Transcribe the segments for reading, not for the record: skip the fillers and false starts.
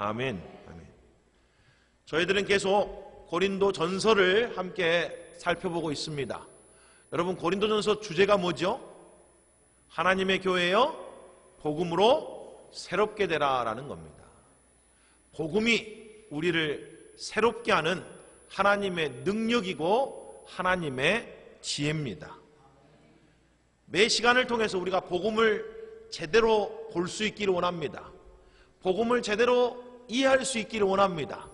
아멘. 아멘. 저희들은 계속 고린도 전서를 함께 살펴보고 있습니다. 여러분, 고린도 전서 주제가 뭐죠? 하나님의 교회여 복음으로 새롭게 되라라는 겁니다. 복음이 우리를 새롭게 하는 하나님의 능력이고 하나님의 지혜입니다. 매 시간을 통해서 우리가 복음을 제대로 볼 수 있기를 원합니다. 복음을 제대로 이해할 수 있기를 원합니다.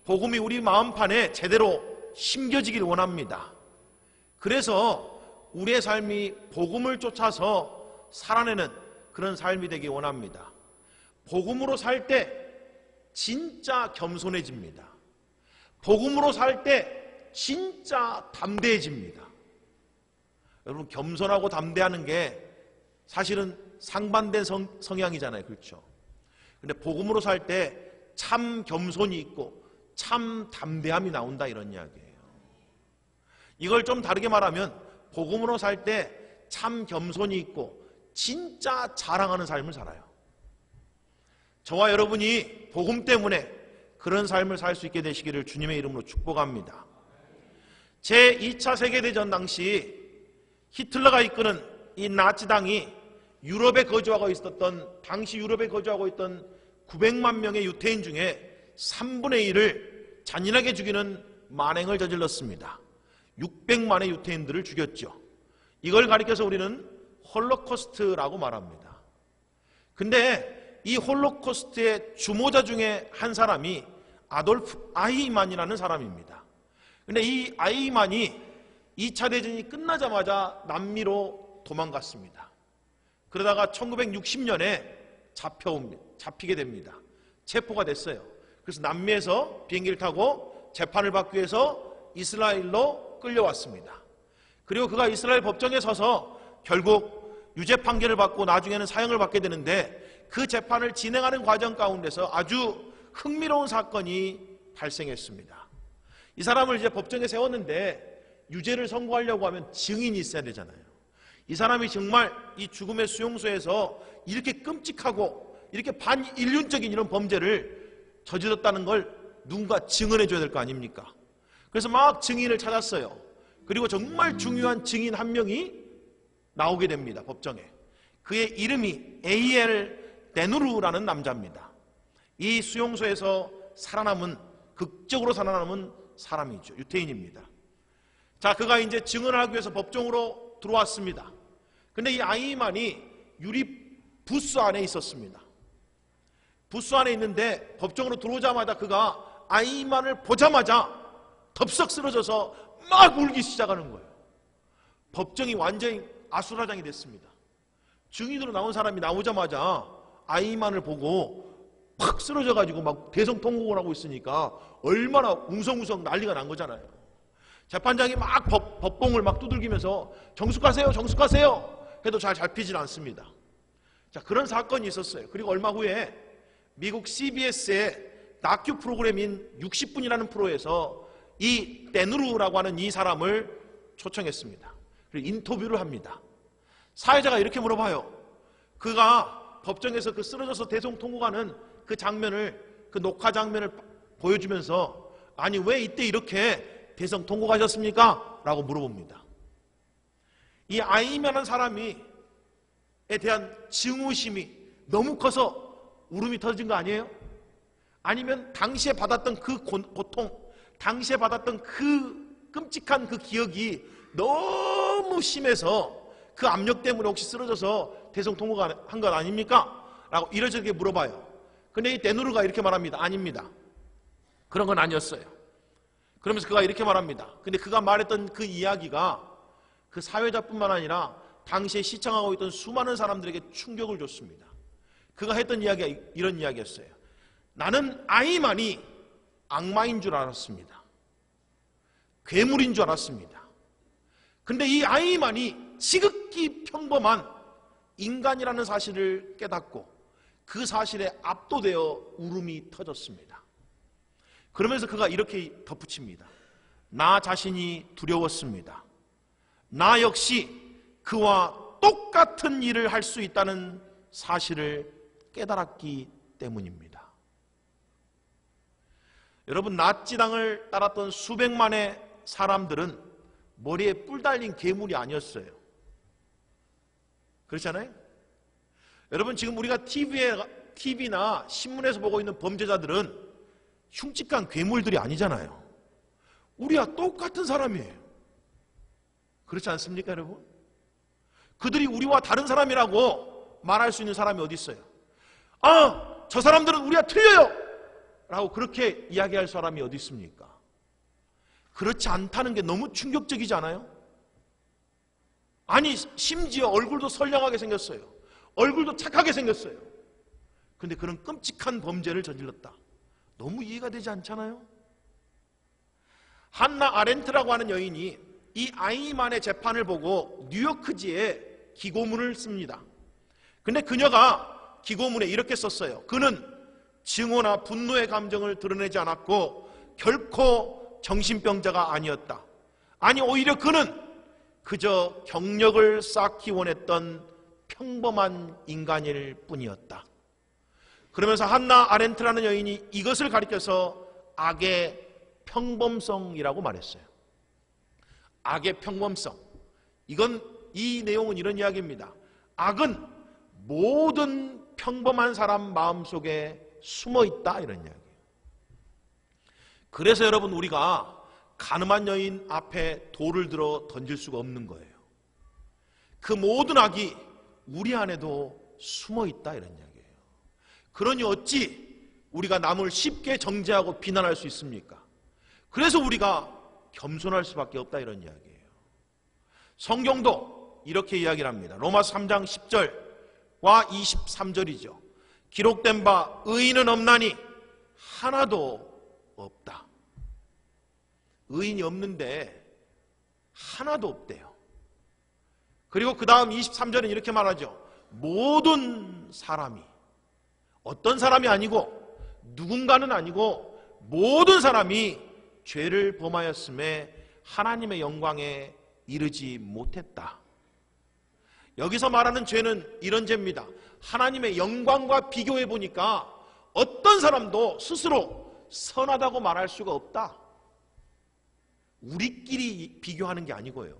복음이 우리 마음판에 제대로 심겨지기를 원합니다. 그래서 우리의 삶이 복음을 쫓아서 살아내는 그런 삶이 되기 원합니다. 복음으로 살 때 진짜 겸손해집니다. 복음으로 살 때 진짜 담대해집니다. 여러분, 겸손하고 담대하는 게 사실은 상반된 성향이잖아요. 그렇죠? 근데 복음으로 살 때 참 겸손이 있고 참 담대함이 나온다, 이런 이야기예요. 이걸 좀 다르게 말하면 복음으로 살 때 참 겸손이 있고 진짜 자랑하는 삶을 살아요. 저와 여러분이 복음 때문에 그런 삶을 살 수 있게 되시기를 주님의 이름으로 축복합니다. 제2차 세계대전 당시 히틀러가 이끄는 이 나치당이 유럽에 거주하고 있었던, 당시 유럽에 거주하고 있던 900만 명의 유태인 중에 3분의 1을 잔인하게 죽이는 만행을 저질렀습니다. 600만의 유태인들을 죽였죠. 이걸 가리켜서 우리는 홀로코스트라고 말합니다. 근데 이 홀로코스트의 주모자 중에 한 사람이 아돌프 아이히만이라는 사람입니다. 근데 이 아이히만이 2차 대전이 끝나자마자 남미로 도망갔습니다. 그러다가 1960년에 잡히게 됩니다. 체포가 됐어요. 그래서 남미에서 비행기를 타고 재판을 받기 위해서 이스라엘로 끌려왔습니다. 그리고 그가 이스라엘 법정에 서서 결국 유죄 판결을 받고 나중에는 사형을 받게 되는데, 그 재판을 진행하는 과정 가운데서 아주 흥미로운 사건이 발생했습니다. 이 사람을 이제 법정에 세웠는데 유죄를 선고하려고 하면 증인이 있어야 되잖아요. 이 사람이 정말 이 죽음의 수용소에서 이렇게 끔찍하고 이렇게 반인륜적인 이런 범죄를 저질렀다는 걸 누군가 증언해 줘야 될 거 아닙니까? 그래서 막 증인을 찾았어요. 그리고 정말 중요한 증인 한 명이 나오게 됩니다. 법정에. 그의 이름이 에이엘 데누르라는 남자입니다. 이 수용소에서 극적으로 살아남은 사람이죠. 유태인입니다. 자, 그가 이제 증언을 하기 위해서 법정으로 들어왔습니다. 근데 이 아이히만이 유리 부스 안에 있었습니다. 부스 안에 있는데 법정으로 들어오자마자 그가 아이히만을 보자마자 덥석 쓰러져서 막 울기 시작하는 거예요. 법정이 완전히 아수라장이 됐습니다. 증인으로 나온 사람이 나오자마자 아이히만을 보고 팍 쓰러져가지고 막 대성통곡을 하고 있으니까 얼마나 웅성웅성 난리가 난 거잖아요. 재판장이 막 법봉을 막 두들기면서 정숙하세요, 정숙하세요 해도 잘 잡히질 않습니다. 자, 그런 사건이 있었어요. 그리고 얼마 후에 미국 CBS의 다큐 프로그램인 60분이라는 프로에서 이 데누르라고 하는 이 사람을 초청했습니다. 그리고 인터뷰를 합니다. 사회자가 이렇게 물어봐요. 그가 법정에서 그 쓰러져서 대성통곡하는 그 장면을, 그 녹화 장면을 보여주면서 아니 왜 이때 이렇게 대성통곡하셨습니까? 라고 물어봅니다. 이 아이히만한 사람에 대한 증오심이 너무 커서 울음이 터진 거 아니에요? 아니면 당시에 받았던 그 고통, 당시에 받았던 그 끔찍한 그 기억이 너무 심해서 그 압력 때문에 혹시 쓰러져서 대성통곡한 것 아닙니까? 라고 이러저렇게 물어봐요. 근데 이 데누르가 이렇게 말합니다. 아닙니다. 그런 건 아니었어요. 그러면서 그가 이렇게 말합니다. 근데 그가 말했던 그 이야기가 그 사회자뿐만 아니라 당시에 시청하고 있던 수많은 사람들에게 충격을 줬습니다. 그가 했던 이야기가 이런 이야기였어요. 나는 아이히만이 악마인 줄 알았습니다. 괴물인 줄 알았습니다. 근데 이 아이히만이 지극히 평범한 인간이라는 사실을 깨닫고 그 사실에 압도되어 울음이 터졌습니다. 그러면서 그가 이렇게 덧붙입니다. 나 자신이 두려웠습니다. 나 역시 그와 똑같은 일을 할 수 있다는 사실을 깨달았기 때문입니다. 여러분, 나치당을 따랐던 수백만의 사람들은 머리에 뿔 달린 괴물이 아니었어요. 그렇잖아요? 여러분, 지금 우리가 TV나 신문에서 보고 있는 범죄자들은 흉측한 괴물들이 아니잖아요. 우리와 똑같은 사람이에요. 그렇지 않습니까, 여러분? 그들이 우리와 다른 사람이라고 말할 수 있는 사람이 어디 있어요? 아, 저 사람들은 우리와 틀려요! 라고 그렇게 이야기할 사람이 어디 있습니까? 그렇지 않다는 게 너무 충격적이지 않아요? 아니, 심지어 얼굴도 선량하게 생겼어요. 얼굴도 착하게 생겼어요. 근데 그런 끔찍한 범죄를 저질렀다. 너무 이해가 되지 않잖아요? 한나 아렌트라고 하는 여인이 이 아이만의 재판을 보고 뉴요크지에 기고문을 씁니다. 근데 그녀가 기고문에 이렇게 썼어요. 그는 증오나 분노의 감정을 드러내지 않았고 결코 정신병자가 아니었다. 아니, 오히려 그는 그저 경력을 쌓기 원했던 평범한 인간일 뿐이었다. 그러면서 한나 아렌트라는 여인이 이것을 가리켜서 악의 평범성이라고 말했어요. 악의 평범성. 이 내용은 이런 이야기입니다. 악은 모든 평범한 사람 마음속에 숨어 있다, 이런 이야기예요. 그래서 여러분, 우리가 가늠한 여인 앞에 돌을 들어 던질 수가 없는 거예요. 그 모든 악이 우리 안에도 숨어 있다, 이런 이야기예요. 그러니 어찌 우리가 남을 쉽게 정죄하고 비난할 수 있습니까? 그래서 우리가 겸손할 수밖에 없다, 이런 이야기예요. 성경도 이렇게 이야기를 합니다. 로마서 3장 10절과 23절이죠. 기록된 바 의인은 없나니 하나도 없다. 의인이 없는데 하나도 없대요. 그리고 그 다음 23절은 이렇게 말하죠. 모든 사람이, 어떤 사람이 아니고 누군가는 아니고 모든 사람이 죄를 범하였음에 하나님의 영광에 이르지 못했다. 여기서 말하는 죄는 이런 죄입니다. 하나님의 영광과 비교해 보니까 어떤 사람도 스스로 선하다고 말할 수가 없다. 우리끼리 비교하는 게 아니고요.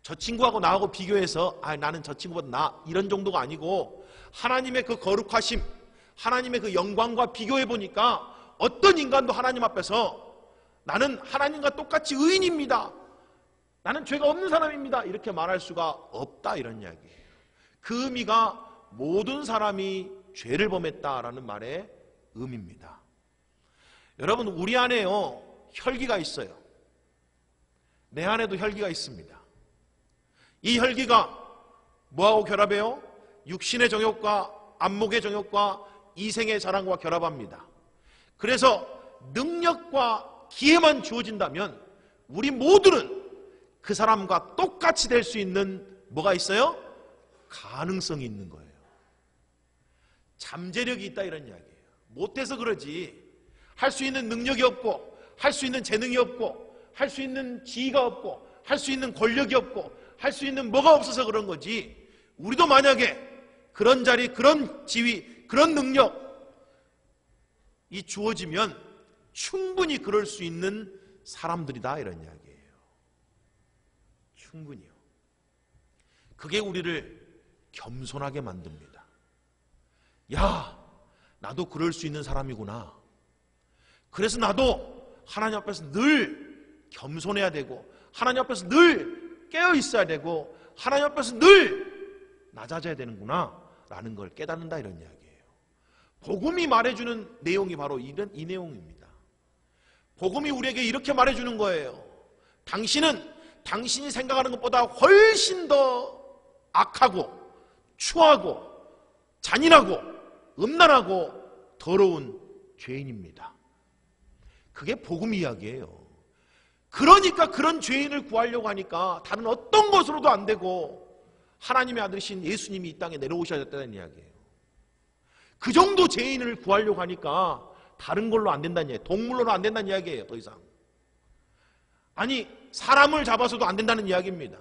저 친구하고 나하고 비교해서 나는 저 친구보다 나, 이런 정도가 아니고 하나님의 그 거룩하심, 하나님의 그 영광과 비교해 보니까 어떤 인간도 하나님 앞에서 나는 하나님과 똑같이 의인입니다, 나는 죄가 없는 사람입니다, 이렇게 말할 수가 없다, 이런 이야기예요. 그 의미가 모든 사람이 죄를 범했다라는 말의 의미입니다. 여러분, 우리 안에요 혈기가 있어요. 내 안에도 혈기가 있습니다. 이 혈기가 뭐하고 결합해요? 육신의 정욕과 안목의 정욕과 이생의 자랑과 결합합니다. 그래서 능력과 기회만 주어진다면 우리 모두는 그 사람과 똑같이 될 수 있는 뭐가 있어요? 가능성이 있는 거예요. 잠재력이 있다, 이런 이야기예요. 못해서 그러지 할 수 있는 능력이 없고 할 수 있는 재능이 없고 할 수 있는 지위가 없고 할 수 있는 권력이 없고 할 수 있는 뭐가 없어서 그런 거지, 우리도 만약에 그런 자리, 그런 지위, 그런 능력이 주어지면 충분히 그럴 수 있는 사람들이다, 이런 이야기예요. 충분히요. 그게 우리를 겸손하게 만듭니다. 야, 나도 그럴 수 있는 사람이구나. 그래서 나도 하나님 앞에서 늘 겸손해야 되고 하나님 앞에서 늘 깨어 있어야 되고 하나님 앞에서 늘 낮아져야 되는구나 라는 걸 깨닫는다, 이런 이야기예요. 복음이 말해주는 내용이 바로 이 내용입니다. 복음이 우리에게 이렇게 말해주는 거예요. 당신은 당신이 생각하는 것보다 훨씬 더 악하고 추하고 잔인하고 음란하고 더러운 죄인입니다. 그게 복음 이야기예요. 그러니까 그런 죄인을 구하려고 하니까 다른 어떤 것으로도 안 되고 하나님의 아들이신 예수님이 이 땅에 내려오셔야 됐다는 이야기예요. 그 정도 죄인을 구하려고 하니까 다른 걸로 안 된다는 이야기예요. 동물로는 안 된다는 이야기예요. 더 이상. 아니, 사람을 잡아서도 안 된다는 이야기입니다.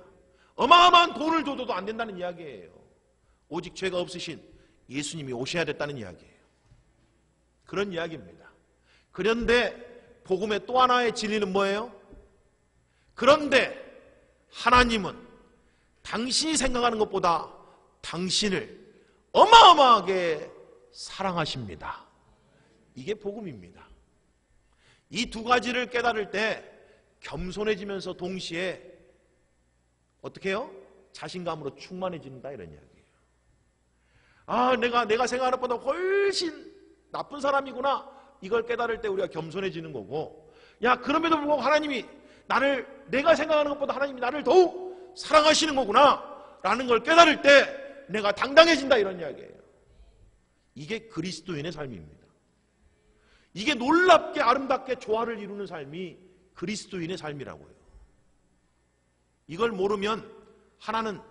어마어마한 돈을 줘도 안 된다는 이야기예요. 오직 죄가 없으신 예수님이 오셔야 됐다는 이야기예요. 그런 이야기입니다. 그런데 복음의 또 하나의 진리는 뭐예요? 그런데 하나님은 당신이 생각하는 것보다 당신을 어마어마하게 사랑하십니다. 이게 복음입니다. 이 두 가지를 깨달을 때 겸손해지면서 동시에 어떻게 해요? 자신감으로 충만해진다, 이런 이야기예요. 아, 내가 생각하는 것보다 훨씬 나쁜 사람이구나. 이걸 깨달을 때 우리가 겸손해지는 거고, 야, 그럼에도 불구하고 하나님이 내가 생각하는 것보다 하나님이 나를 더욱 사랑하시는 거구나 라는 걸 깨달을 때 내가 당당해진다, 이런 이야기예요. 이게 그리스도인의 삶입니다. 이게 놀랍게 아름답게 조화를 이루는 삶이 그리스도인의 삶이라고요. 이걸 모르면 하나는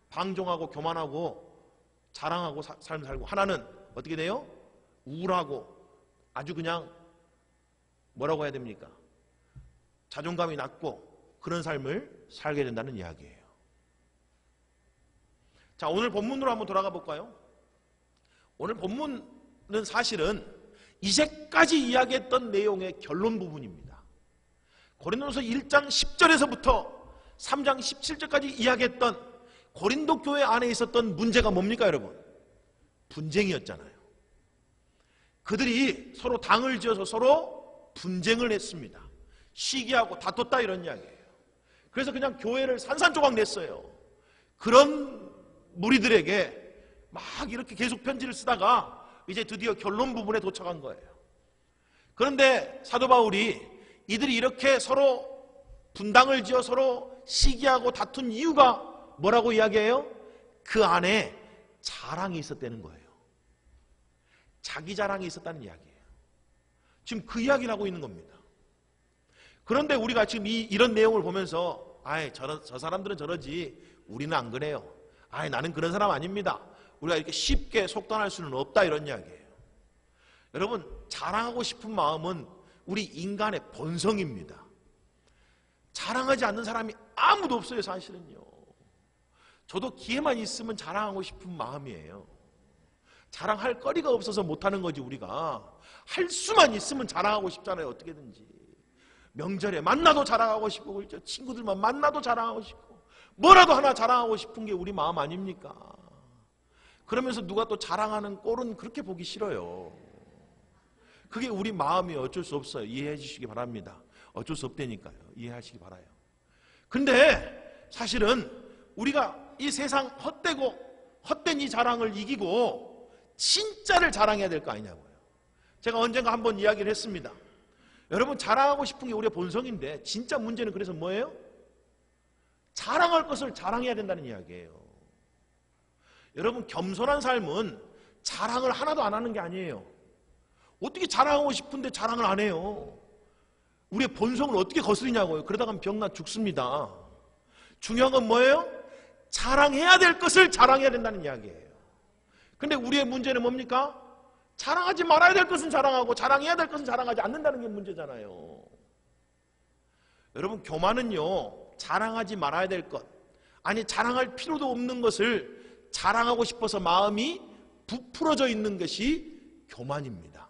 방종하고 교만하고 자랑하고 삶 살고, 하나는 어떻게 돼요? 우울하고 아주 그냥 뭐라고 해야 됩니까? 자존감이 낮고 그런 삶을 살게 된다는 이야기예요. 자, 오늘 본문으로 한번 돌아가 볼까요? 오늘 본문은 사실은 이제까지 이야기했던 내용의 결론 부분입니다. 고린도서 1장 10절에서부터 3장 17절까지 이야기했던 고린도 교회 안에 있었던 문제가 뭡니까, 여러분? 분쟁이었잖아요. 그들이 서로 당을 지어서 서로 분쟁을 했습니다. 시기하고 다퉜다, 이런 이야기예요. 그래서 그냥 교회를 산산조각 냈어요. 그런 무리들에게 막 이렇게 계속 편지를 쓰다가 이제 드디어 결론 부분에 도착한 거예요. 그런데 사도 바울이 이들이 이렇게 서로 분당을 지어 서로 시기하고 다툰 이유가 뭐라고 이야기해요? 그 안에 자랑이 있었다는 거예요. 자기 자랑이 있었다는 이야기예요. 지금 그 이야기를 하고 있는 겁니다. 그런데 우리가 지금 이런 내용을 보면서 저 사람들은 저러지 우리는 안 그래요. 나는 그런 사람 아닙니다. 우리가 이렇게 쉽게 속단할 수는 없다, 이런 이야기예요. 여러분, 자랑하고 싶은 마음은 우리 인간의 본성입니다. 자랑하지 않는 사람이 아무도 없어요, 사실은요. 저도 기회만 있으면 자랑하고 싶은 마음이에요. 자랑할 거리가 없어서 못하는 거지. 우리가 할 수만 있으면 자랑하고 싶잖아요, 어떻게든지. 명절에 만나도 자랑하고 싶고, 친구들만 만나도 자랑하고 싶고, 뭐라도 하나 자랑하고 싶은 게 우리 마음 아닙니까? 그러면서 누가 또 자랑하는 꼴은 그렇게 보기 싫어요. 그게 우리 마음이 어쩔 수 없어요. 이해해 주시기 바랍니다. 어쩔 수 없다니까요. 이해하시기 바라요. 근데 사실은 우리가 이 세상 헛된 이 자랑을 이기고 진짜를 자랑해야 될 거 아니냐고요. 제가 언젠가 한번 이야기를 했습니다. 여러분, 자랑하고 싶은 게 우리의 본성인데 진짜 문제는 그래서 뭐예요? 자랑할 것을 자랑해야 된다는 이야기예요. 여러분, 겸손한 삶은 자랑을 하나도 안 하는 게 아니에요. 어떻게 자랑하고 싶은데 자랑을 안 해요? 우리의 본성을 어떻게 거스리냐고요. 그러다가 병나 죽습니다. 중요한 건 뭐예요? 자랑해야 될 것을 자랑해야 된다는 이야기예요. 근데 우리의 문제는 뭡니까? 자랑하지 말아야 될 것은 자랑하고 자랑해야 될 것은 자랑하지 않는다는 게 문제잖아요. 여러분, 교만은요, 자랑하지 말아야 될 것, 아니 자랑할 필요도 없는 것을 자랑하고 싶어서 마음이 부풀어져 있는 것이 교만입니다.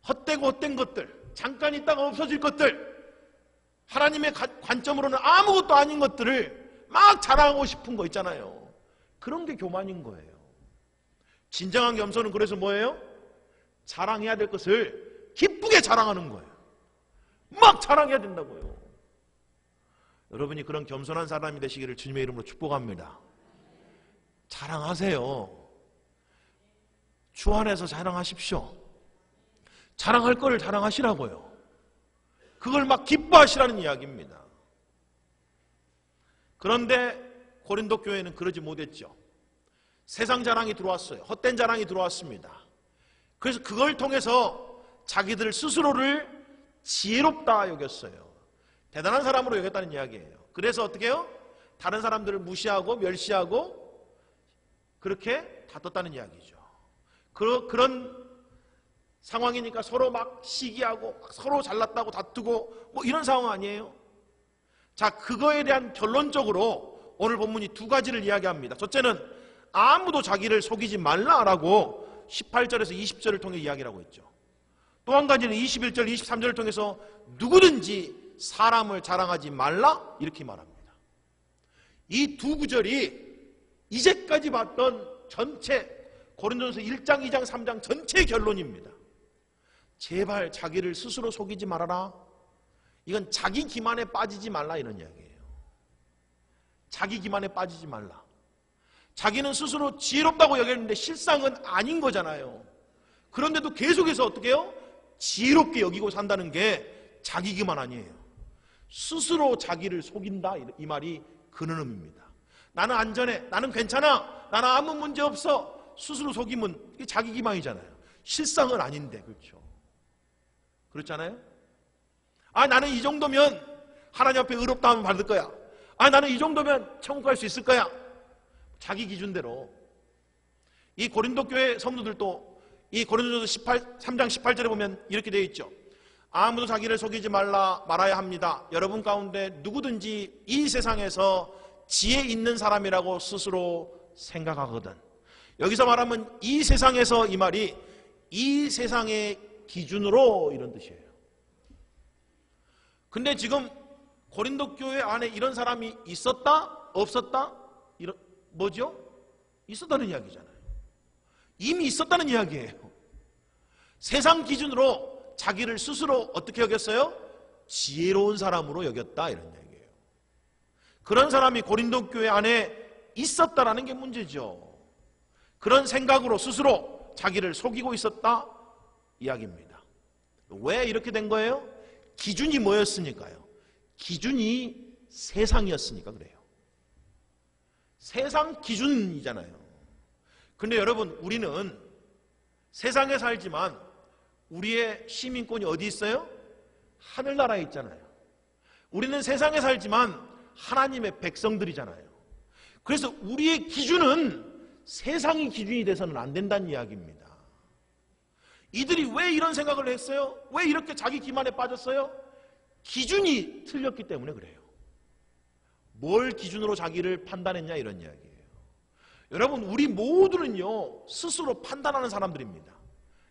헛되고 헛된 것들, 잠깐 있다가 없어질 것들, 하나님의 관점으로는 아무것도 아닌 것들을 막 자랑하고 싶은 거 있잖아요. 그런 게 교만인 거예요. 진정한 겸손은 그래서 뭐예요? 자랑해야 될 것을 기쁘게 자랑하는 거예요. 막 자랑해야 된다고요. 여러분이 그런 겸손한 사람이 되시기를 주님의 이름으로 축복합니다. 자랑하세요. 주 안에서 자랑하십시오. 자랑할 거를 자랑하시라고요. 그걸 막 기뻐하시라는 이야기입니다. 그런데 고린도 교회는 그러지 못했죠. 세상 자랑이 들어왔어요. 헛된 자랑이 들어왔습니다. 그래서 그걸 통해서 자기들 스스로를 지혜롭다 여겼어요. 대단한 사람으로 여겼다는 이야기예요. 그래서 어떻게 해요? 다른 사람들을 무시하고 멸시하고 그렇게 다퉜다는 이야기죠. 그런 상황이니까 서로 막 시기하고 서로 잘났다고 다투고 뭐 이런 상황 아니에요? 자, 그거에 대한 결론적으로 오늘 본문이 두 가지를 이야기합니다. 첫째는 아무도 자기를 속이지 말라라고 18절에서 20절을 통해 이야기를 하고 있죠. 또 한 가지는 21절, 23절을 통해서 누구든지 사람을 자랑하지 말라 이렇게 말합니다. 이 두 구절이 이제까지 봤던 전체 고린도전서 1장, 2장, 3장 전체의 결론입니다. 제발 자기를 스스로 속이지 말아라. 이건 자기 기만에 빠지지 말라 이런 이야기예요. 자기 기만에 빠지지 말라. 자기는 스스로 지혜롭다고 여겼는데 실상은 아닌 거잖아요. 그런데도 계속해서 어떻게 해요? 지혜롭게 여기고 산다는 게 자기 기만 아니에요. 스스로 자기를 속인다 이 말이 그런 의미입니다. 나는 안전해, 나는 괜찮아, 나는 아무 문제 없어. 스스로 속이면 이게 자기 기만이잖아요. 실상은 아닌데. 그렇죠? 그렇잖아요? 아, 나는 이 정도면 하나님 앞에 의롭다 하면 받을 거야. 아, 나는 이 정도면 천국 갈 수 있을 거야. 자기 기준대로. 이 고린도 교회 성도들도 이 고린도전서 3장 18절에 보면 이렇게 되어 있죠. 아무도 자기를 속이지 말아야 합니다. 여러분 가운데 누구든지 이 세상에서 지혜 있는 사람이라고 스스로 생각하거든. 여기서 말하면 이 세상에서 이 말이 이 세상의 기준으로 이런 뜻이에요. 근데 지금 고린도 교회 안에 이런 사람이 있었다? 없었다? 뭐죠? 있었다는 이야기잖아요. 이미 있었다는 이야기예요. 세상 기준으로 자기를 스스로 어떻게 여겼어요? 지혜로운 사람으로 여겼다 이런 이야기예요. 그런 사람이 고린도 교회 안에 있었다라는 게 문제죠. 그런 생각으로 스스로 자기를 속이고 있었다 이야기입니다. 왜 이렇게 된 거예요? 기준이 뭐였으니까요? 기준이 세상이었으니까 그래요. 세상 기준이잖아요. 근데 여러분, 우리는 세상에 살지만 우리의 시민권이 어디 있어요? 하늘나라에 있잖아요. 우리는 세상에 살지만 하나님의 백성들이잖아요. 그래서 우리의 기준은 세상이 기준이 돼서는 안 된다는 이야기입니다. 이들이 왜 이런 생각을 했어요? 왜 이렇게 자기 기만에 빠졌어요? 기준이 틀렸기 때문에 그래요. 뭘 기준으로 자기를 판단했냐 이런 이야기예요. 여러분, 우리 모두는요 스스로 판단하는 사람들입니다.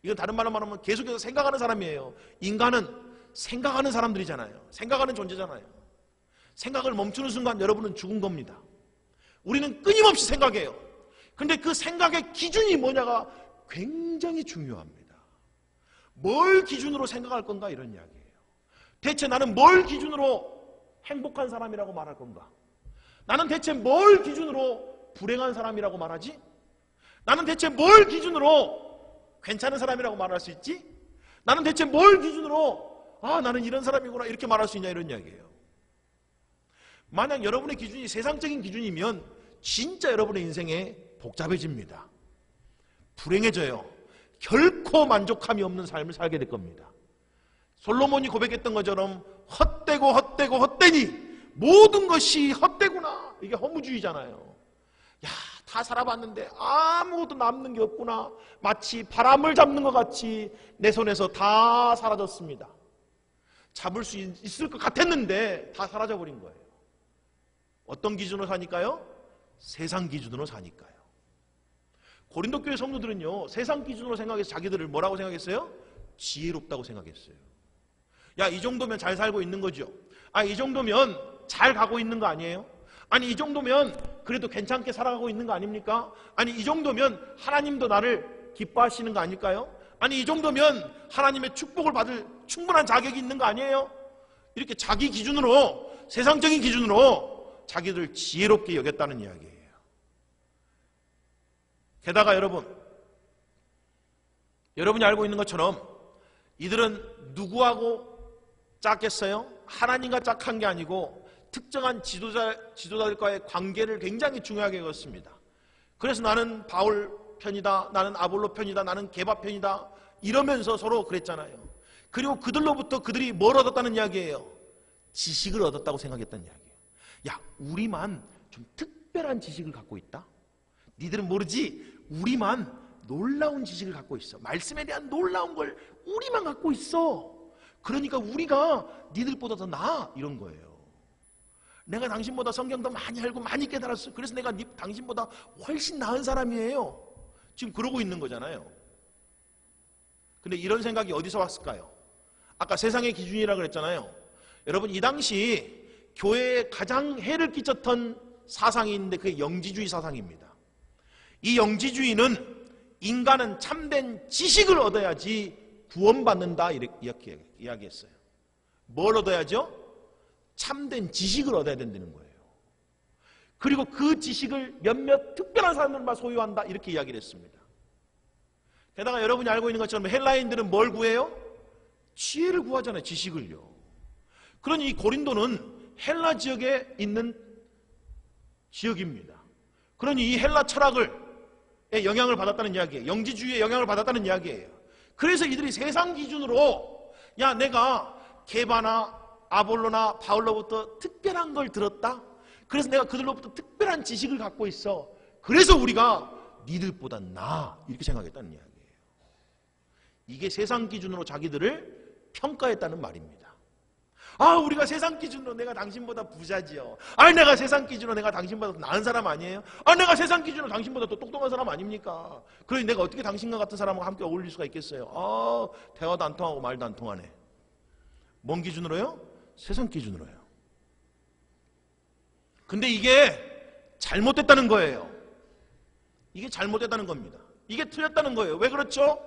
이건 다른 말로 말하면 계속해서 생각하는 사람이에요. 인간은 생각하는 사람들이잖아요. 생각하는 존재잖아요. 생각을 멈추는 순간 여러분은 죽은 겁니다. 우리는 끊임없이 생각해요. 근데 그 생각의 기준이 뭐냐가 굉장히 중요합니다. 뭘 기준으로 생각할 건가 이런 이야기예요. 대체 나는 뭘 기준으로 행복한 사람이라고 말할 건가? 나는 대체 뭘 기준으로 불행한 사람이라고 말하지? 나는 대체 뭘 기준으로 괜찮은 사람이라고 말할 수 있지? 나는 대체 뭘 기준으로 나는 이런 사람이구나 이렇게 말할 수 있냐 이런 이야기예요. 만약 여러분의 기준이 세상적인 기준이면 진짜 여러분의 인생에 복잡해집니다. 불행해져요. 결코 만족함이 없는 삶을 살게 될 겁니다. 솔로몬이 고백했던 것처럼 헛되고 헛되고 헛되니 모든 것이 헛되구나. 이게 허무주의잖아요. 야, 다 살아봤는데 아무것도 남는 게 없구나. 마치 바람을 잡는 것 같이 내 손에서 다 사라졌습니다. 잡을 수 있을 것 같았는데 다 사라져버린 거예요. 어떤 기준으로 사니까요? 세상 기준으로 사니까요. 고린도 교회 성도들은요 세상 기준으로 생각해서 자기들을 뭐라고 생각했어요? 지혜롭다고 생각했어요. 야, 이 정도면 잘 살고 있는 거죠. 이 정도면 잘 가고 있는 거 아니에요? 아니, 이 정도면 그래도 괜찮게 살아가고 있는 거 아닙니까? 아니, 이 정도면 하나님도 나를 기뻐하시는 거 아닐까요? 아니, 이 정도면 하나님의 축복을 받을 충분한 자격이 있는 거 아니에요? 이렇게 자기 기준으로, 세상적인 기준으로 자기들 지혜롭게 여겼다는 이야기예요. 게다가 여러분이 알고 있는 것처럼 이들은 누구하고 짰겠어요? 하나님과 짝한 게 아니고 특정한 지도자들과의 관계를 굉장히 중요하게 여겼습니다. 그래서 나는 바울 편이다, 나는 아볼로 편이다, 나는 게바 편이다 이러면서 서로 그랬잖아요. 그리고 그들로부터 그들이 뭘 얻었다는 이야기예요? 지식을 얻었다고 생각했다는 이야기예요. 야, 우리만 좀 특별한 지식을 갖고 있다? 니들은 모르지? 우리만 놀라운 지식을 갖고 있어. 말씀에 대한 놀라운 걸 우리만 갖고 있어. 그러니까 우리가 니들보다 더 나아 이런 거예요. 내가 당신보다 성경도 많이 알고 많이 깨달았어. 그래서 내가 당신보다 훨씬 나은 사람이에요. 지금 그러고 있는 거잖아요. 근데 이런 생각이 어디서 왔을까요? 아까 세상의 기준이라고 그랬잖아요. 여러분, 이 당시 교회에 가장 해를 끼쳤던 사상이 있는데 그게 영지주의 사상입니다. 이 영지주의는 인간은 참된 지식을 얻어야지 구원받는다 이렇게 이야기했어요. 뭘 얻어야죠? 참된 지식을 얻어야 된다는 거예요. 그리고 그 지식을 몇몇 특별한 사람들만 소유한다 이렇게 이야기를 했습니다. 게다가 여러분이 알고 있는 것처럼 헬라인들은 뭘 구해요? 지혜를 구하잖아요. 지식을요. 그러니 이 고린도는 헬라 지역에 있는 지역입니다. 그러니 이 헬라 철학의 영향을 받았다는 이야기예요. 영지주의의 영향을 받았다는 이야기예요. 그래서 이들이 세상 기준으로 야, 내가 게바나 아볼로나 바울로부터 특별한 걸 들었다. 그래서 내가 그들로부터 특별한 지식을 갖고 있어. 그래서 우리가 니들보다 나아. 이렇게 생각했다는 이야기예요. 이게 세상 기준으로 자기들을 평가했다는 말입니다. 아, 우리가 세상 기준으로 내가 당신보다 부자지요. 아, 내가 세상 기준으로 내가 당신보다 더 나은 사람 아니에요? 아, 내가 세상 기준으로 당신보다 더 똑똑한 사람 아닙니까? 그러니 내가 어떻게 당신과 같은 사람과 함께 어울릴 수가 있겠어요? 아, 대화도 안 통하고 말도 안 통하네. 뭔 기준으로요? 세상 기준으로요. 근데 이게 잘못됐다는 거예요. 이게 잘못됐다는 겁니다. 이게 틀렸다는 거예요. 왜 그렇죠?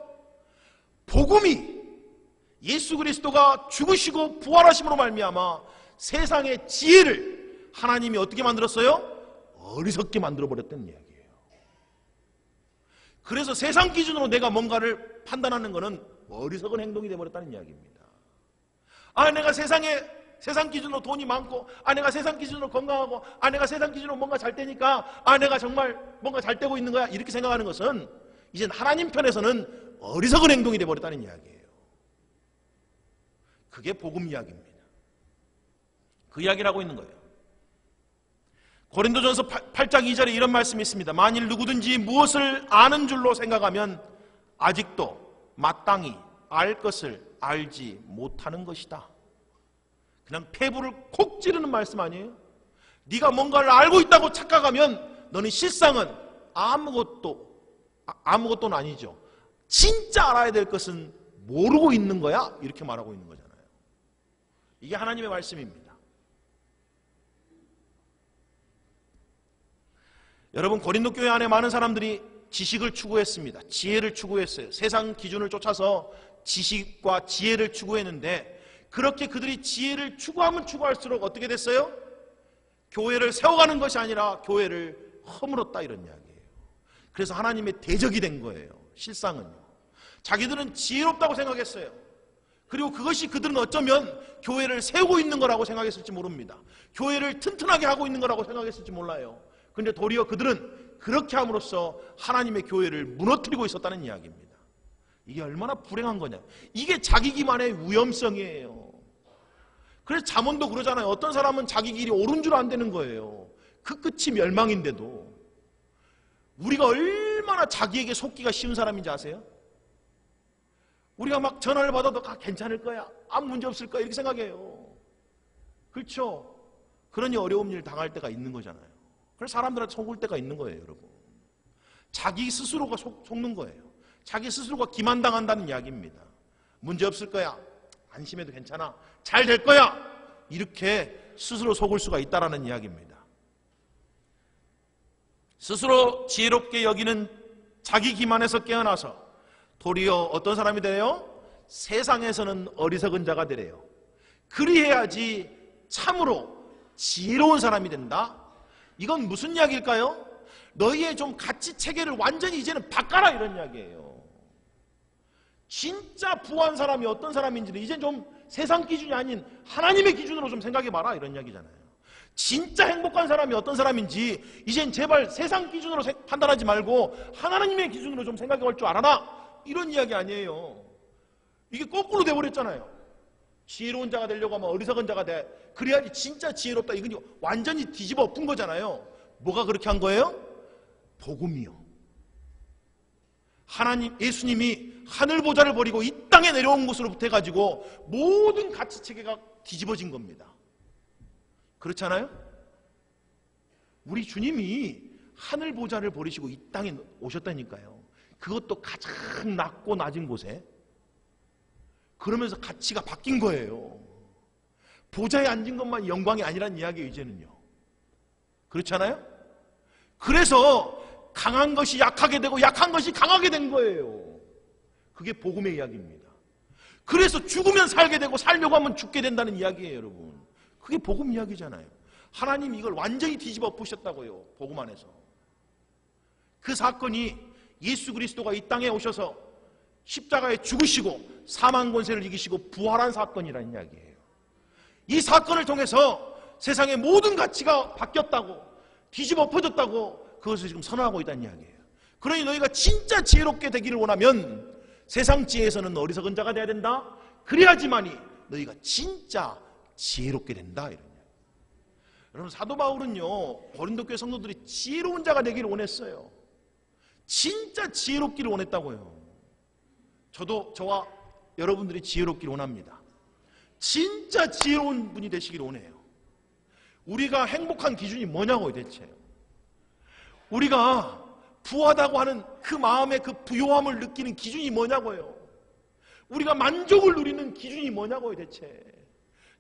복음이 예수 그리스도가 죽으시고 부활하심으로 말미암아 세상의 지혜를 하나님이 어떻게 만들었어요? 어리석게 만들어버렸다는 이야기예요. 그래서 세상 기준으로 내가 뭔가를 판단하는 것은 어리석은 행동이 되어버렸다는 이야기입니다. 아, 내가 세상 기준으로 돈이 많고, 아, 내가 세상 기준으로 건강하고, 아, 내가 세상 기준으로 뭔가 잘 되니까, 아, 내가 정말 뭔가 잘 되고 있는 거야. 이렇게 생각하는 것은 이젠 하나님 편에서는 어리석은 행동이 되어버렸다는 이야기예요. 그게 복음 이야기입니다. 그 이야기를 하고 있는 거예요. 고린도전서 8장 2절에 이런 말씀이 있습니다. 만일 누구든지 무엇을 아는 줄로 생각하면 아직도 마땅히 알 것을 알지 못하는 것이다. 그냥 폐부를 콕 찌르는 말씀 아니에요? 네가 뭔가를 알고 있다고 착각하면 너는 실상은 아무것도는 아니죠. 진짜 알아야 될 것은 모르고 있는 거야. 이렇게 말하고 있는 거잖아요. 이게 하나님의 말씀입니다. 여러분, 고린도 교회 안에 많은 사람들이 지식을 추구했습니다. 지혜를 추구했어요. 세상 기준을 쫓아서 지식과 지혜를 추구했는데, 그렇게 그들이 지혜를 추구하면 추구할수록 어떻게 됐어요? 교회를 세워가는 것이 아니라 교회를 허물었다, 이런 이야기예요. 그래서 하나님의 대적이 된 거예요. 실상은요. 자기들은 지혜롭다고 생각했어요. 그리고 그것이 그들은 어쩌면 교회를 세우고 있는 거라고 생각했을지 모릅니다. 교회를 튼튼하게 하고 있는 거라고 생각했을지 몰라요. 그런데 도리어 그들은 그렇게 함으로써 하나님의 교회를 무너뜨리고 있었다는 이야기입니다. 이게 얼마나 불행한 거냐. 이게 자기 기만의 위험성이에요. 그래서 잠언도 그러잖아요. 어떤 사람은 자기 길이 옳은 줄 안 되는 거예요. 그 끝이 멸망인데도. 우리가 얼마나 자기에게 속기가 쉬운 사람인지 아세요? 우리가 막 전화를 받아도 괜찮을 거야, 아무 문제 없을 거야, 이렇게 생각해요. 그렇죠? 그러니 어려운 일 당할 때가 있는 거잖아요. 그래서 사람들한테 속을 때가 있는 거예요, 여러분. 자기 스스로가 속는 거예요. 자기 스스로가 기만당한다는 이야기입니다. 문제 없을 거야, 안심해도 괜찮아, 잘 될 거야, 이렇게 스스로 속을 수가 있다라는 이야기입니다. 스스로 지혜롭게 여기는 자기 기만에서 깨어나서 도리어 어떤 사람이 되래요? 세상에서는 어리석은 자가 되래요. 그리해야지 참으로 지혜로운 사람이 된다. 이건 무슨 이야기일까요? 너희의 좀 가치 체계를 완전히 이제는 바꿔라, 이런 이야기예요. 진짜 부한 사람이 어떤 사람인지는 이젠 좀 세상 기준이 아닌 하나님의 기준으로 좀 생각해봐라, 이런 이야기잖아요. 진짜 행복한 사람이 어떤 사람인지 이젠 제발 세상 기준으로 판단하지 말고 하나님의 기준으로 좀 생각해볼 줄 알아라, 이런 이야기 아니에요. 이게 거꾸로 돼버렸잖아요. 지혜로운 자가 되려고 하면 어리석은 자가 돼. 그래야지 진짜 지혜롭다. 이건 완전히 뒤집어 엎은 거잖아요. 뭐가 그렇게 한 거예요? 복음이요. 예수님이 하늘 보좌를 버리고 이 땅에 내려온 것으로부터 해가지고 모든 가치 체계가 뒤집어진 겁니다. 그렇잖아요? 우리 주님이 하늘 보좌를 버리시고 이 땅에 오셨다니까요. 그것도 가장 낮고 낮은 곳에. 그러면서 가치가 바뀐 거예요. 보좌에 앉은 것만 영광이 아니란 이야기예요, 이제는요. 그렇잖아요? 그래서 강한 것이 약하게 되고 약한 것이 강하게 된 거예요. 그게 복음의 이야기입니다. 그래서 죽으면 살게 되고 살려고 하면 죽게 된다는 이야기예요, 여러분. 그게 복음 이야기잖아요. 하나님이 이걸 완전히 뒤집어 엎으셨다고요, 복음 안에서. 그 사건이 예수 그리스도가 이 땅에 오셔서 십자가에 죽으시고 사망 권세를 이기시고 부활한 사건이라는 이야기예요. 이 사건을 통해서 세상의 모든 가치가 바뀌었다고, 뒤집어 엎어졌다고 그것을 지금 선언하고 있다는 이야기예요. 그러니 너희가 진짜 지혜롭게 되기를 원하면 세상 지혜에서는 어리석은 자가 되어야 된다. 그래야지만이 너희가 진짜 지혜롭게 된다, 이런 이야기. 여러분, 사도 바울은요, 고린도 교회 성도들이 지혜로운 자가 되기를 원했어요. 진짜 지혜롭기를 원했다고요. 저도 저와 여러분들이 지혜롭기를 원합니다. 진짜 지혜로운 분이 되시기를 원해요. 우리가 행복한 기준이 뭐냐고요, 대체. 우리가 부하다고 하는 그 마음의 그 부요함을 느끼는 기준이 뭐냐고요. 우리가 만족을 누리는 기준이 뭐냐고요, 대체.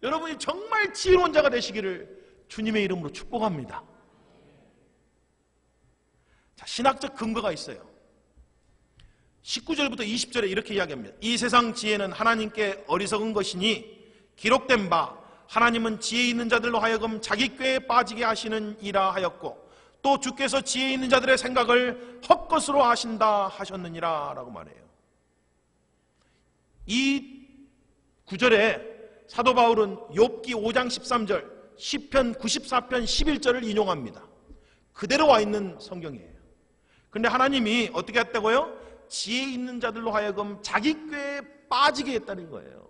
여러분이 정말 지혜로운 자가 되시기를 주님의 이름으로 축복합니다. 자, 신학적 근거가 있어요. 19절부터 20절에 이렇게 이야기합니다. 이 세상 지혜는 하나님께 어리석은 것이니 기록된 바 하나님은 지혜 있는 자들로 하여금 자기 꾀에 빠지게 하시는 이라 하였고 또 주께서 지혜 있는 자들의 생각을 헛것으로 하신다 하셨느니라 라고 말해요. 이 구절에 사도 바울은 욥기 5장 13절, 시편 94편 11절을 인용합니다. 그대로 와 있는 성경이에요. 그런데 하나님이 어떻게 했다고요? 지혜 있는 자들로 하여금 자기 꾀에 빠지게 했다는 거예요.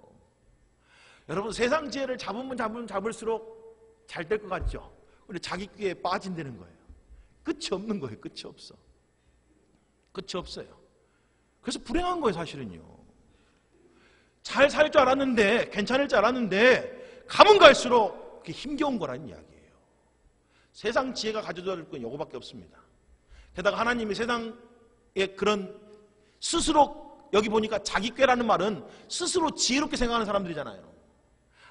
여러분, 세상 지혜를 잡으면 잡을수록 잘 될 것 같죠? 근데 자기 꾀에 빠진다는 거예요. 끝이 없는 거예요. 끝이 없어. 끝이 없어요. 그래서 불행한 거예요, 사실은요. 잘 살 줄 알았는데, 괜찮을 줄 알았는데 가면 갈수록 그게 힘겨운 거라는 이야기예요. 세상 지혜가 가져다 줄 건 이거밖에 없습니다. 게다가 하나님이 세상에 그런 스스로, 여기 보니까 자기 꾀라는 말은 스스로 지혜롭게 생각하는 사람들이잖아요.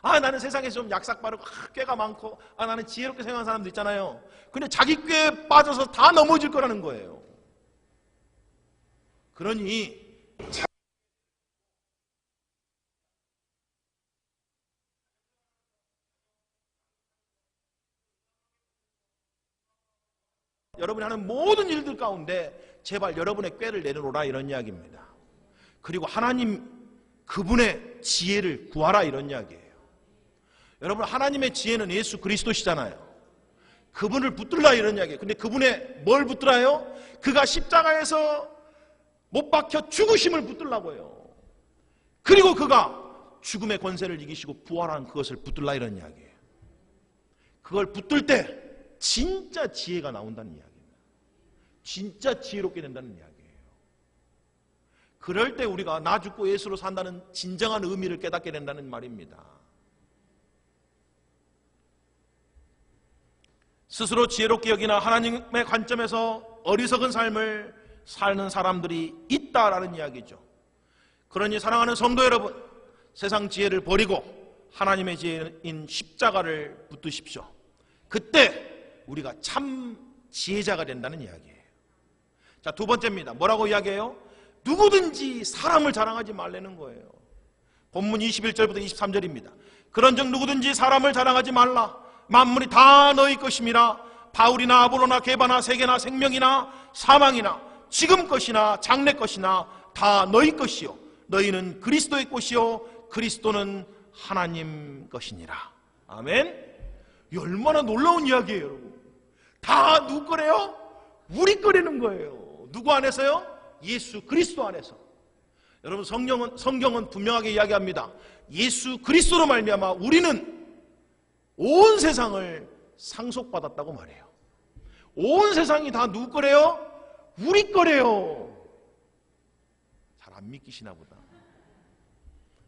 아, 나는 세상에서 좀 약삭 빠르고 꾀가 많고, 아, 나는 지혜롭게 생각하는 사람들 있잖아요. 근데 자기 꾀에 빠져서 다 넘어질 거라는 거예요. 그러니 여러분이 하는 모든 일들 가운데 제발 여러분의 꾀를 내려놓으라, 이런 이야기입니다. 그리고 하나님 그분의 지혜를 구하라, 이런 이야기예요. 여러분, 하나님의 지혜는 예수 그리스도시잖아요. 그분을 붙들라, 이런 이야기예요. 근데 그분의 뭘 붙들어요? 그가 십자가에서 못 박혀 죽으심을 붙들라고요. 그리고 그가 죽음의 권세를 이기시고 부활한 그것을 붙들라, 이런 이야기예요. 그걸 붙들 때 진짜 지혜가 나온다는 이야기입니다. 진짜 지혜롭게 된다는 이야기예요. 그럴 때 우리가 나 죽고 예수로 산다는 진정한 의미를 깨닫게 된다는 말입니다. 스스로 지혜롭게 여기나 하나님의 관점에서 어리석은 삶을 사는 사람들이 있다라는 이야기죠. 그러니 사랑하는 성도 여러분, 세상 지혜를 버리고 하나님의 지혜인 십자가를 붙드십시오. 그때 우리가 참 지혜자가 된다는 이야기예요. 자, 두 번째입니다. 뭐라고 이야기해요? 누구든지 사람을 자랑하지 말라는 거예요. 본문 21절부터 23절입니다. 그런즉 누구든지 사람을 자랑하지 말라. 만물이 다 너희 것임이라. 바울이나 아볼로나 게바나 세계나 생명이나 사망이나 지금 것이나 장래 것이나 다 너희 것이요 너희는 그리스도의 것이요 그리스도는 하나님 것이니라. 아멘. 이 얼마나 놀라운 이야기예요, 여러분. 다 누구 거래요? 우리 거라는 거예요. 누구 안에서요? 예수 그리스도 안에서. 여러분, 성경은 분명하게 이야기합니다. 예수 그리스도로 말미암아 우리는 온 세상을 상속받았다고 말해요. 온 세상이 다 누구 거래요? 우리 거래요. 잘 안 믿기시나 보다.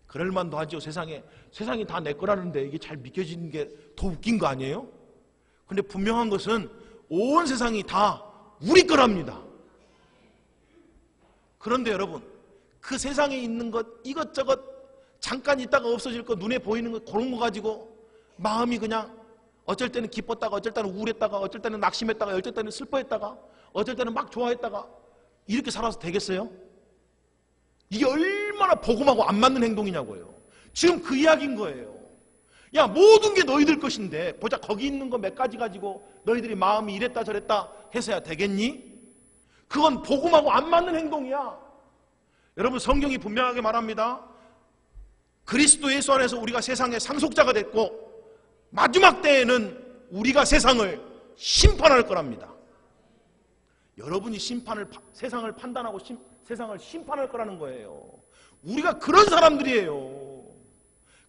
그럴만도 하죠. 세상이 다 내 거라는데 이게 잘 믿겨지는 게 더 웃긴 거 아니에요? 근데 분명한 것은 온 세상이 다 우리 거랍니다. 그런데 여러분, 그 세상에 있는 것 이것저것 잠깐 있다가 없어질 거, 눈에 보이는 거, 그런 거 가지고 마음이 그냥 어쩔 때는 기뻤다가 어쩔 때는 우울했다가 어쩔 때는 낙심했다가 어쩔 때는 슬퍼했다가 어쩔 때는 막 좋아했다가 이렇게 살아서 되겠어요? 이게 얼마나 복음하고 안 맞는 행동이냐고요. 지금 그 이야기인 거예요. 야, 모든 게 너희들 것인데 보자, 거기 있는 거 몇 가지 가지고 너희들이 마음이 이랬다 저랬다 해서야 되겠니? 그건 복음하고 안 맞는 행동이야. 여러분, 성경이 분명하게 말합니다. 그리스도 예수 안에서 우리가 세상의 상속자가 됐고 마지막 때에는 우리가 세상을 심판할 거랍니다. 여러분이 세상을 판단하고 세상을 심판할 거라는 거예요. 우리가 그런 사람들이에요.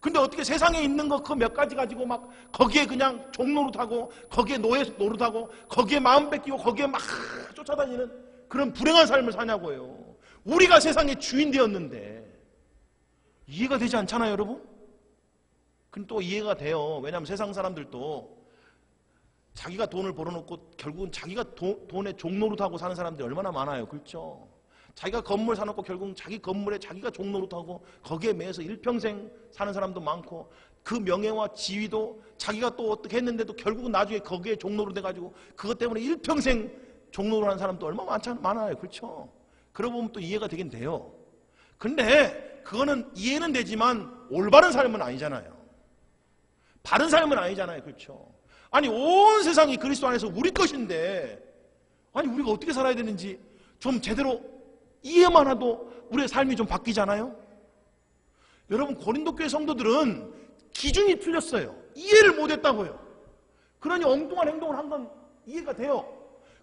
근데 어떻게 세상에 있는 거 그 몇 가지 가지고 막 거기에 그냥 종노릇하고 거기에 노예 노릇하고 거기에 마음 뺏기고 거기에 막 쫓아다니는 그런 불행한 삶을 사냐고요. 우리가 세상의 주인 되었는데 이해가 되지 않잖아요, 여러분? 근데 또 이해가 돼요. 왜냐하면 세상 사람들도 자기가 돈을 벌어놓고 결국은 자기가 돈에 종노릇하고 사는 사람들이 얼마나 많아요. 그렇죠? 자기가 건물 사놓고 결국은 자기 건물에 자기가 종노릇하고 거기에 매여서 일평생 사는 사람도 많고 그 명예와 지위도 자기가 또 어떻게 했는데도 결국은 나중에 거기에 종노릇 해가지고 그것 때문에 일평생 종노릇하는 사람도 얼마나 많아요. 그렇죠? 그러고 보면 또 이해가 되긴 돼요. 근데 그거는 이해는 되지만 올바른 삶은 아니잖아요. 바른 삶은 아니잖아요. 그렇죠? 아니, 온 세상이 그리스도 안에서 우리 것인데 아니 우리가 어떻게 살아야 되는지 좀 제대로 이해만 해도 우리의 삶이 좀 바뀌잖아요. 여러분, 고린도 교회 성도들은 기준이 틀렸어요. 이해를 못했다고요. 그러니 엉뚱한 행동을 한 건 이해가 돼요.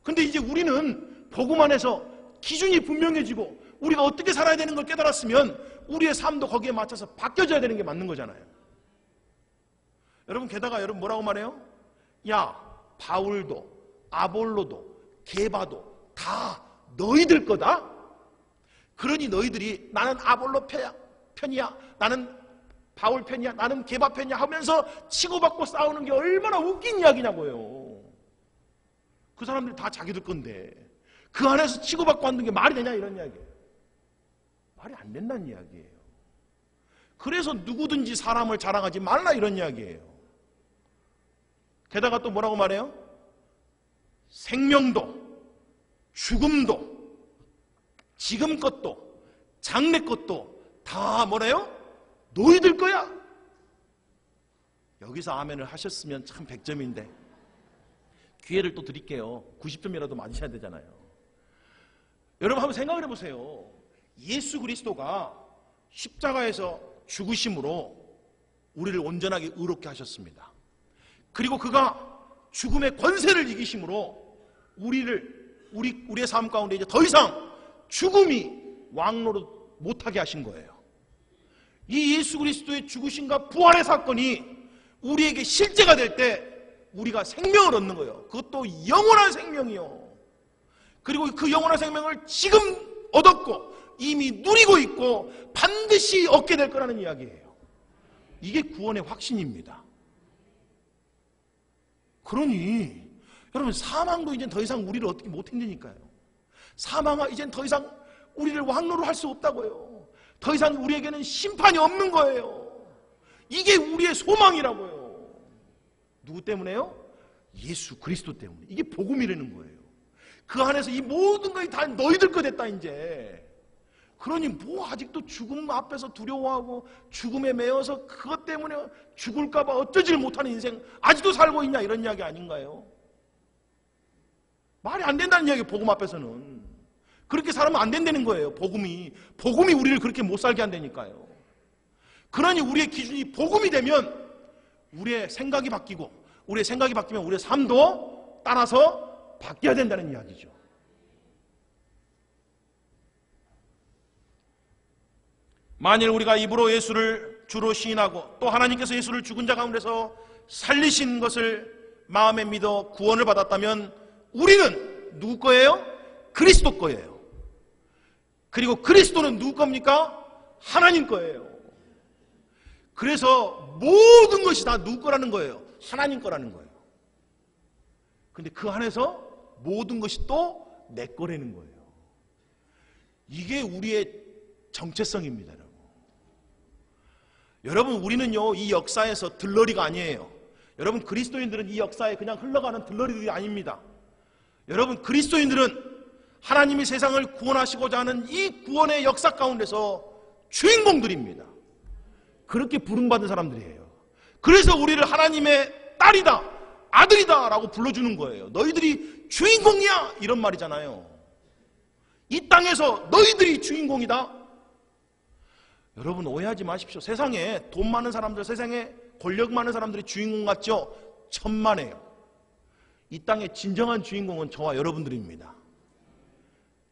근데 이제 우리는 복음 안에서 기준이 분명해지고 우리가 어떻게 살아야 되는 걸 깨달았으면 우리의 삶도 거기에 맞춰서 바뀌어져야 되는 게 맞는 거잖아요. 여러분, 게다가 여러분 뭐라고 말해요? 야, 바울도 아볼로도 게바도 다 너희들 거다? 그러니 너희들이 나는 아볼로 편이야, 나는 바울 편이야, 나는 게바 편이야 하면서 치고받고 싸우는 게 얼마나 웃긴 이야기냐고요. 그 사람들이 다 자기들 건데 그 안에서 치고받고 하는 게 말이 되냐, 이런 이야기예요. 말이 안 된다는 이야기예요. 그래서 누구든지 사람을 자랑하지 말라, 이런 이야기예요. 게다가 또 뭐라고 말해요? 생명도 죽음도 지금 것도 장래 것도 다 뭐래요? 너희들 거야. 여기서 아멘을 하셨으면 참 100점인데 기회를 또 드릴게요. 90점이라도 맞으셔야 되잖아요. 여러분, 한번 생각을 해보세요. 예수 그리스도가 십자가에서 죽으심으로 우리를 온전하게 의롭게 하셨습니다. 그리고 그가 죽음의 권세를 이기심으로 우리의 삶 가운데 이제 더 이상 죽음이 왕노릇 못하게 하신 거예요. 이 예수 그리스도의 죽으심과 부활의 사건이 우리에게 실제가 될 때 우리가 생명을 얻는 거예요. 그것도 영원한 생명이요. 그리고 그 영원한 생명을 지금 얻었고 이미 누리고 있고 반드시 얻게 될 거라는 이야기예요. 이게 구원의 확신입니다. 그러니 여러분, 사망도 이제 더 이상 우리를 어떻게 못 힘드니까요. 사망아, 이젠 더 이상 우리를 왕노로 할 수 없다고요. 더 이상 우리에게는 심판이 없는 거예요. 이게 우리의 소망이라고요. 누구 때문에요? 예수 그리스도 때문에. 이게 복음이라는 거예요. 그 안에서 이 모든 것이 다 너희들 거 됐다 이제. 그러니 뭐 아직도 죽음 앞에서 두려워하고 죽음에 매여서 그것 때문에 죽을까 봐 어쩌질 못하는 인생 아직도 살고 있냐, 이런 이야기 아닌가요? 말이 안 된다는 이야기예요. 복음 앞에서는 그렇게 살면 안 된다는 거예요. 복음이 우리를 그렇게 못 살게 한다니까요. 그러니 우리의 기준이 복음이 되면 우리의 생각이 바뀌고, 우리의 생각이 바뀌면 우리의 삶도 따라서 바뀌어야 된다는 이야기죠. 만일 우리가 입으로 예수를 주로 시인하고 또 하나님께서 예수를 죽은 자 가운데서 살리신 것을 마음에 믿어 구원을 받았다면 우리는 누구 거예요? 그리스도 거예요. 그리고 그리스도는 누구 겁니까? 하나님 거예요. 그래서 모든 것이 다 누구 거라는 거예요? 하나님 거라는 거예요. 근데 그 안에서 모든 것이 또 내 거라는 거예요. 이게 우리의 정체성입니다. 여러분. 여러분, 우리는요 이 역사에서 들러리가 아니에요. 여러분, 그리스도인들은 이 역사에 그냥 흘러가는 들러리들이 아닙니다. 여러분, 그리스도인들은 하나님이 세상을 구원하시고자 하는 이 구원의 역사 가운데서 주인공들입니다. 그렇게 부름받은 사람들이에요. 그래서 우리를 하나님의 딸이다, 아들이다 라고 불러주는 거예요. 너희들이 주인공이야, 이런 말이잖아요. 이 땅에서 너희들이 주인공이다. 여러분, 오해하지 마십시오. 세상에 돈 많은 사람들, 세상에 권력 많은 사람들이 주인공 같죠? 천만에요. 이 땅의 진정한 주인공은 저와 여러분들입니다.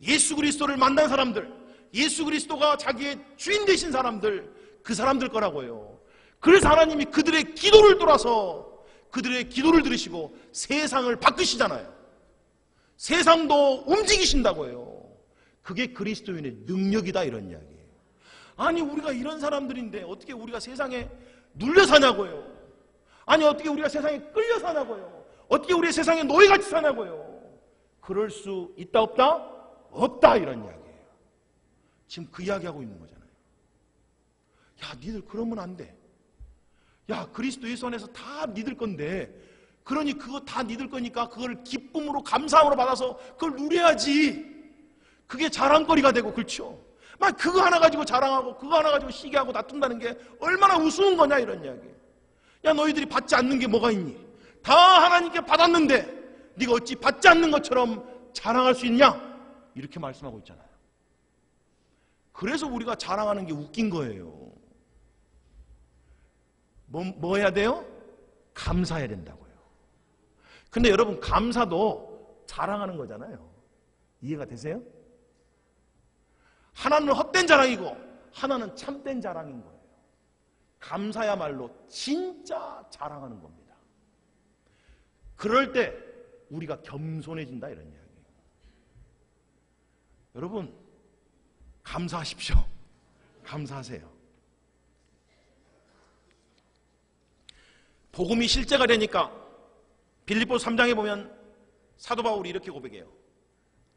예수 그리스도를 만난 사람들, 예수 그리스도가 자기의 주인 되신 사람들, 그 사람들 거라고요. 그래서 하나님이 그들의 기도를 돌아서 그들의 기도를 들으시고 세상을 바꾸시잖아요. 세상도 움직이신다고요. 그게 그리스도인의 능력이다, 이런 이야기예요. 아니, 우리가 이런 사람들인데 어떻게 우리가 세상에 눌려 사냐고요. 아니, 어떻게 우리가 세상에 끌려 사냐고요. 어떻게 우리가 세상에 노예같이 사냐고요. 그럴 수 있다 없다? 없다, 이런 이야기예요. 지금 그 이야기하고 있는 거잖아요. 야, 니들 그러면 안 돼. 야, 그리스도 예수 안에서 다 니들 건데, 그러니 그거 다 니들 거니까 그걸 기쁨으로 감사함으로 받아서 그걸 누려야지. 그게 자랑거리가 되고, 그렇죠? 막 그거 하나 가지고 자랑하고 그거 하나 가지고 시기하고 다툰다는 게 얼마나 우스운 거냐, 이런 이야기. 야, 너희들이 받지 않는 게 뭐가 있니? 다 하나님께 받았는데 네가 어찌 받지 않는 것처럼 자랑할 수 있냐? 이렇게 말씀하고 있잖아요. 그래서 우리가 자랑하는 게 웃긴 거예요. 뭐 해야 돼요? 감사해야 된다고요. 근데 여러분, 감사도 자랑하는 거잖아요. 이해가 되세요? 하나는 헛된 자랑이고 하나는 참된 자랑인 거예요. 감사야말로 진짜 자랑하는 겁니다. 그럴 때 우리가 겸손해진다, 이런 이야기예요. 여러분, 감사하십시오. 감사하세요. 복음이 실제가 되니까 빌립보서 3장에 보면 사도 바울이 이렇게 고백해요.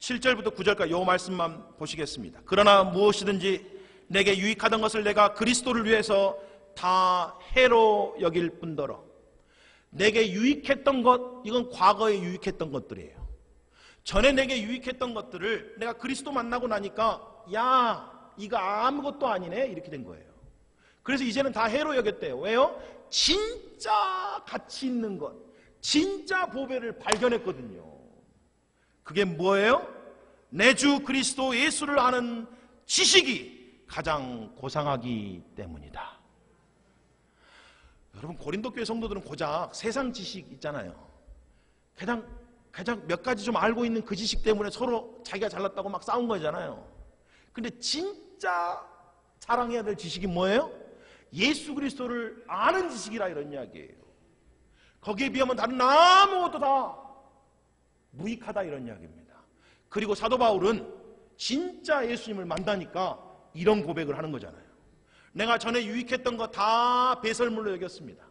7절부터 9절까지 이 말씀만 보시겠습니다. 그러나 무엇이든지 내게 유익하던 것을 내가 그리스도를 위해서 다 해로 여길 뿐더러. 내게 유익했던 것, 이건 과거에 유익했던 것들이에요. 전에 내게 유익했던 것들을 내가 그리스도 만나고 나니까 야, 이거 아무것도 아니네, 이렇게 된 거예요. 그래서 이제는 다 해로 여겼대요. 왜요? 진짜 가치 있는 것, 진짜 보배를 발견했거든요. 그게 뭐예요? 내 주 그리스도 예수를 아는 지식이 가장 고상하기 때문이다. 여러분, 고린도 교회 성도들은 고작 세상 지식 있잖아요. 가장 몇 가지 좀 알고 있는 그 지식 때문에 서로 자기가 잘났다고 막 싸운 거잖아요. 근데 진짜 자랑해야 될 지식이 뭐예요? 예수 그리스도를 아는 지식이라, 이런 이야기예요. 거기에 비하면 다른 아무것도 다 무익하다, 이런 이야기입니다. 그리고 사도 바울은 진짜 예수님을 만나니까 이런 고백을 하는 거잖아요. 내가 전에 유익했던 거 다 배설물로 여겼습니다.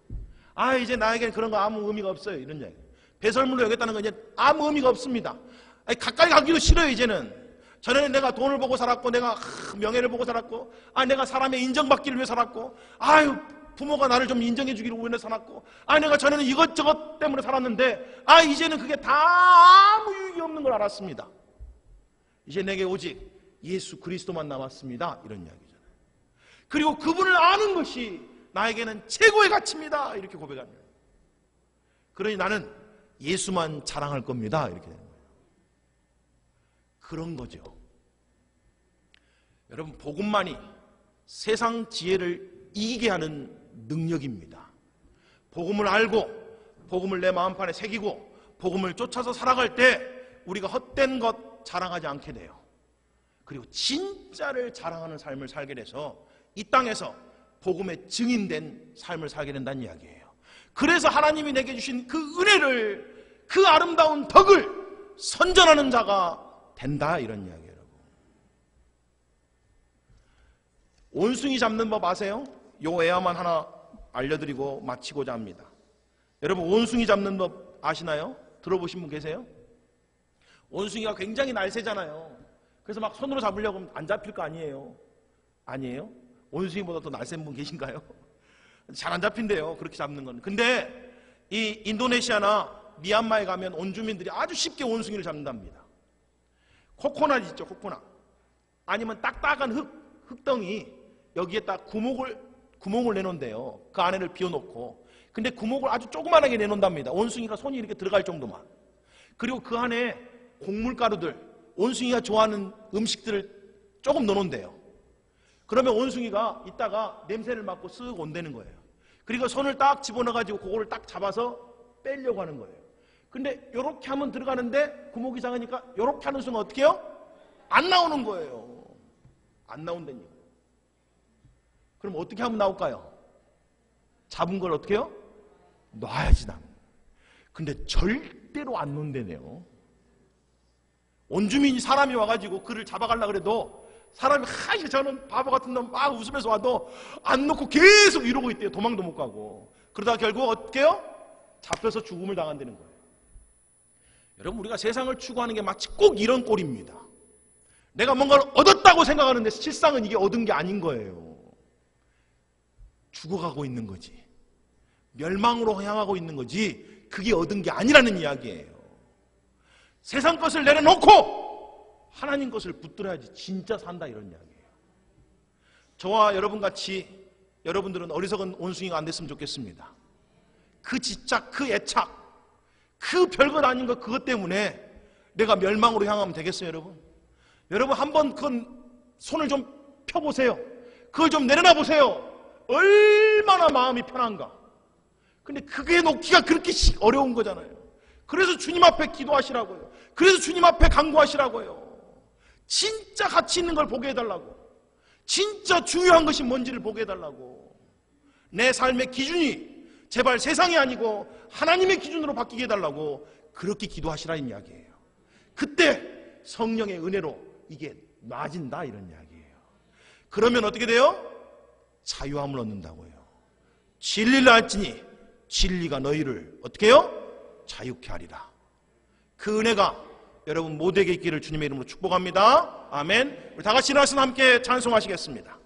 아, 이제 나에게는 그런 거 아무 의미가 없어요, 이런 이야기. 배설물로 여겼다는 건 이제 아무 의미가 없습니다. 아니, 가까이 가기도 싫어요, 이제는. 전에는 내가 돈을 보고 살았고, 내가 명예를 보고 살았고, 내가 사람의 인정받기를 위해 살았고, 부모가 나를 좀 인정해 주기를 위해 살았고, 내가 전에는 이것저것 때문에 살았는데, 이제는 그게 다 아무 유익이 없는 걸 알았습니다. 이제 내게 오직 예수 그리스도만 남았습니다, 이런 이야기잖아요. 그리고 그분을 아는 것이 나에게는 최고의 가치입니다, 이렇게 고백합니다. 그러니 나는 예수만 자랑할 겁니다, 이렇게 되는 거예요. 그런 거죠. 여러분, 복음만이 세상 지혜를 이기게 하는 능력입니다. 복음을 알고 복음을 내 마음판에 새기고 복음을 쫓아서 살아갈 때 우리가 헛된 것 자랑하지 않게 돼요. 그리고 진짜를 자랑하는 삶을 살게 돼서 이 땅에서 복음의 증인된 삶을 살게 된다는 이야기예요. 그래서 하나님이 내게 주신 그 은혜를, 그 아름다운 덕을 선전하는 자가 된다, 이런 이야기예요. 여러분, 원숭이 잡는 법 아세요? 요 애야만 하나 알려드리고 마치고자 합니다. 여러분, 원숭이 잡는 법 아시나요? 들어보신 분 계세요? 원숭이가 굉장히 날쌔잖아요. 그래서 막 손으로 잡으려고 하면 안 잡힐 거 아니에요? 아니에요? 원숭이보다 더 날쌘 분 계신가요? 잘 안 잡힌대요. 그렇게 잡는 건. 근데 이 인도네시아나 미얀마에 가면 원주민들이 아주 쉽게 원숭이를 잡는답니다. 코코넛 있죠, 코코넛. 아니면 딱딱한 흙덩이 여기에 딱 구멍을 내놓은대요. 그 안에를 비워놓고. 근데 구멍을 아주 조그만하게 내놓는답니다. 원숭이가 손이 이렇게 들어갈 정도만. 그리고 그 안에 곡물가루들, 원숭이가 좋아하는 음식들을 조금 넣어놓은대요. 그러면 원숭이가 이따가 냄새를 맡고 쓱 온다는 거예요. 그리고 손을 딱 집어넣어가지고 그거를 딱 잡아서 빼려고 하는 거예요. 근데 이렇게 하면 들어가는데 구멍이 작으니까 이렇게 하는 순간 어떻게 해요? 안 나오는 거예요. 안 나온다니까. 그럼 어떻게 하면 나올까요? 잡은 걸 어떻게 해요? 놔야지 나. 근데 절대로 안 놓는다네요. 원주민이 사람이 와가지고 그를 잡아가려고 그래도 사람이 저는 바보 같은 놈 막 웃으면서 와도 안 놓고 계속 이러고 있대요. 도망도 못 가고. 그러다가 결국 어떻게 해요? 잡혀서 죽음을 당한다는 거예요. 여러분, 우리가 세상을 추구하는 게 마치 꼭 이런 꼴입니다. 내가 뭔가를 얻었다고 생각하는데 실상은 이게 얻은 게 아닌 거예요. 죽어가고 있는 거지. 멸망으로 향하고 있는 거지. 그게 얻은 게 아니라는 이야기예요. 세상 것을 내려놓고 하나님 것을 붙들어야지 진짜 산다, 이런 이야기예요. 저와 여러분같이 여러분들은 어리석은 원숭이가 안 됐으면 좋겠습니다. 그 집착, 그 애착, 그 별것 아닌 것, 그것 때문에 내가 멸망으로 향하면 되겠어요, 여러분? 여러분, 한번 그건 손을 좀 펴보세요. 그걸 좀 내려놔 보세요. 얼마나 마음이 편한가. 근데 그게 놓기가 그렇게 어려운 거잖아요. 그래서 주님 앞에 기도하시라고요. 그래서 주님 앞에 간구하시라고요. 진짜 가치 있는 걸 보게 해달라고. 진짜 중요한 것이 뭔지를 보게 해달라고. 내 삶의 기준이 제발 세상이 아니고 하나님의 기준으로 바뀌게 해달라고 그렇게 기도하시라는 이야기예요. 그때 성령의 은혜로 이게 놔진다, 이런 이야기예요. 그러면 어떻게 돼요? 자유함을 얻는다고요. 진리를 알지니 진리가 너희를 어떻게 해요? 자유케 하리라. 그 은혜가 여러분 모두에게 있기를 주님의 이름으로 축복합니다. 아멘. 우리 다 같이 일어나서 함께 찬송하시겠습니다.